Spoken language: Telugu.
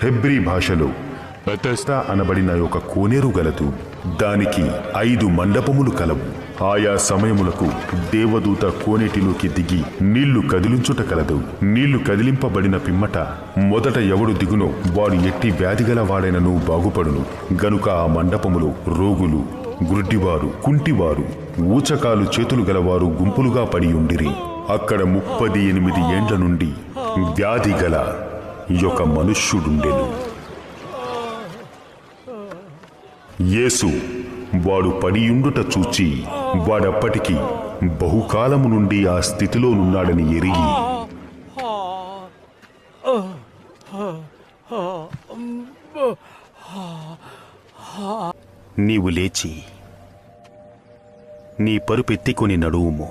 హెబ్రీ భాషలో బెతెస్దా అనబడిన ఒక కోనేరు గలదు. దానికి 5 మండపములు కలవు. ఆయా సమయములకు దేవదూత కోనేటిలోకి దిగి నీళ్లు కదిలించుట కలదు. నీళ్లు కదిలింపబడిన పిమ్మట మొదట ఎవడు దిగునో వాడు ఎట్టి వ్యాధిగల వాడైనను బాగుపడును. గనుక ఆ మండపములో రోగులు, గుడ్డివారు, కుంటివారు, ఊచకాలు చేతులు గలవారు గుంపులుగా పడి ఉండిరి. అక్కడ 38 ఏండ్ల నుండి వ్యాధి గల ఒక మనుష్యుడుండెను. యేసు వాడు పడియుండుట చూచి వాడప్పటికి బహుకాలము నుండి ఆ స్థితిలోనున్నాడని ఎరిగి, నీవు లేచి నీ పరుపెత్తికొని నడువుము